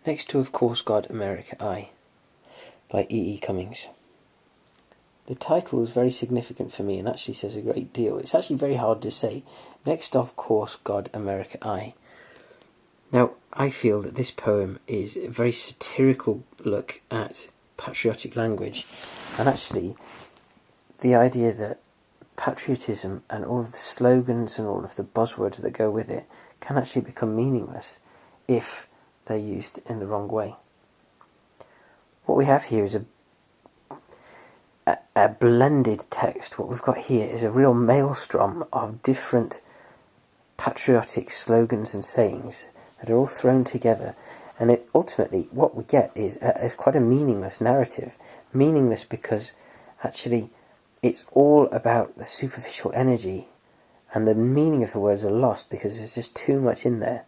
Next to Of Course God, America, I, by E. E. Cummings. The title is very significant for me and actually says a great deal. It's actually very hard to say. Next Of Course God, America, I. Now, I feel that this poem is a very satirical look at patriotic language, and actually the idea that patriotism and all of the slogans and all of the buzzwords that go with it can actually become meaningless if they're used in the wrong way. What we have here is a blended text. What we've got here is a real maelstrom of different patriotic slogans and sayings that are all thrown together, and ultimately what we get is quite a meaningless narrative. Meaningless because actually it's all about the superficial energy, and the meaning of the words are lost because there's just too much in there.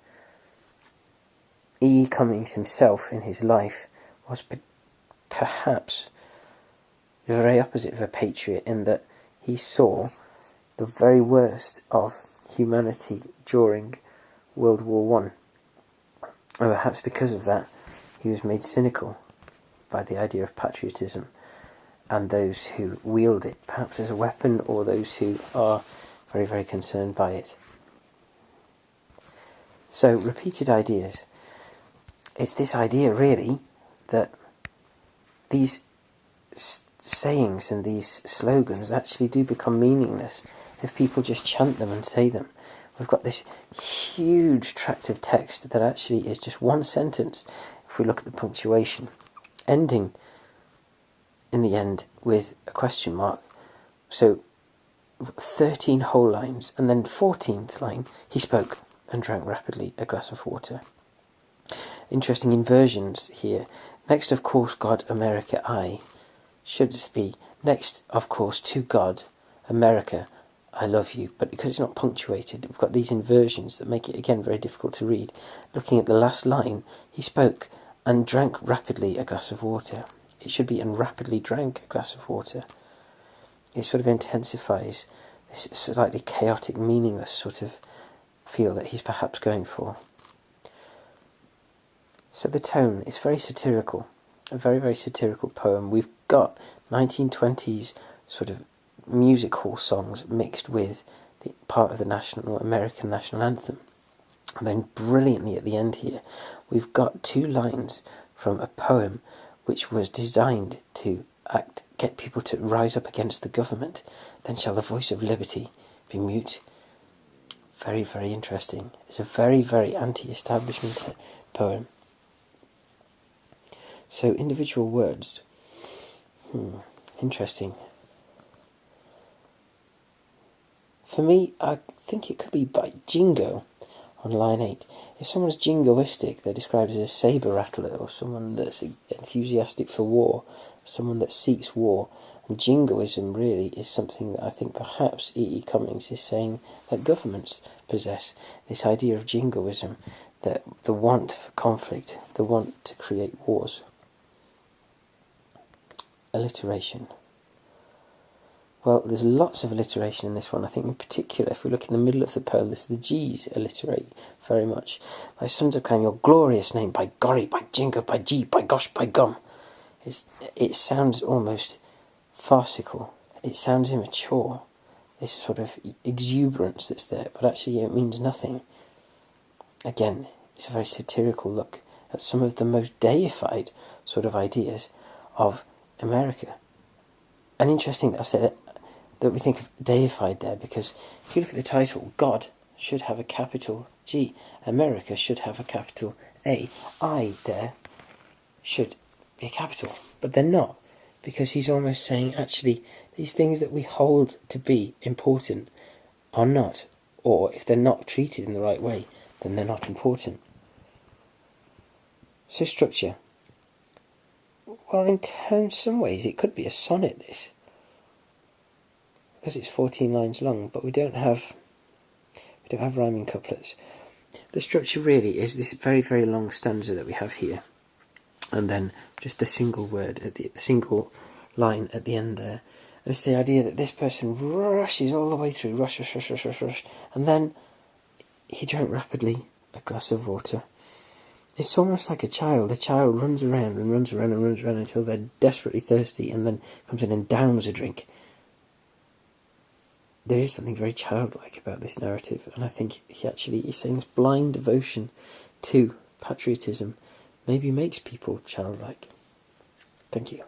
E. Cummings himself in his life was perhaps the very opposite of a patriot, in that he saw the very worst of humanity during World War One. And perhaps because of that, he was made cynical by the idea of patriotism and those who wield it, perhaps as a weapon, or those who are very, very concerned by it. So, repeated ideas. It's this idea, really, that these sayings and these slogans actually do become meaningless if people just chant them and say them. We've got this huge tract of text that actually is just one sentence, if we look at the punctuation, ending in the end with a question mark. So 13 whole lines, and then 14th line, he spoke and drank rapidly a glass of water. Interesting inversions here. Next, of course, God, America, I. Should this be next, of course, to God, America, I love you. But because it's not punctuated, we've got these inversions that make it, again, very difficult to read. Looking at the last line, he spoke and drank rapidly a glass of water. It should be and rapidly drank a glass of water. It sort of intensifies this slightly chaotic, meaningless sort of feel that he's perhaps going for. So the tone is very satirical, a very, very satirical poem. We've got 1920s sort of music hall songs mixed with the part of the American national anthem. And then brilliantly at the end here, we've got two lines from a poem which was designed to get people to rise up against the government. Then shall the voice of liberty be mute. Very, very interesting. It's a very, very anti-establishment poem. So individual words. Interesting. For me, I think it could be by Jingo on line 8. If someone's jingoistic, they're described as a saber rattler, or someone that's enthusiastic for war, someone that seeks war. And jingoism really is something that I think perhaps E. E. Cummings is saying that governments possess. This idea of jingoism, that the want for conflict, the want to create wars. Alliteration. Well, there's lots of alliteration in this one. I think in particular, if we look in the middle of the poem, the G's alliterate very much. Thy sons acclaim your glorious name, by Gorry, by Jingo, by G, by Gosh, by Gum. It sounds almost farcical. It sounds immature. This sort of exuberance that's there, but actually it means nothing. Again, it's a very satirical look at some of the most deified sort of ideas of America. And interesting that I've said that we think of deified there, because if you look at the title, God should have a capital G, America should have a capital A, I there should be a capital, but they're not, because he's almost saying actually these things that we hold to be important are not, or if they're not treated in the right way, then they're not important. So structure. Well, in some ways it could be a sonnet, this, because it's 14 lines long, but we don't have rhyming couplets. The structure really is this very, very long stanza that we have here, and then just the single word at the single line at the end there. And it's the idea that this person rushes all the way through, rush, and then he drank rapidly a glass of water. It's almost like a child. A child runs around and runs around and runs around until they're desperately thirsty and then comes in and downs a drink. There is something very childlike about this narrative, and I think he's saying this blind devotion to patriotism maybe makes people childlike. Thank you.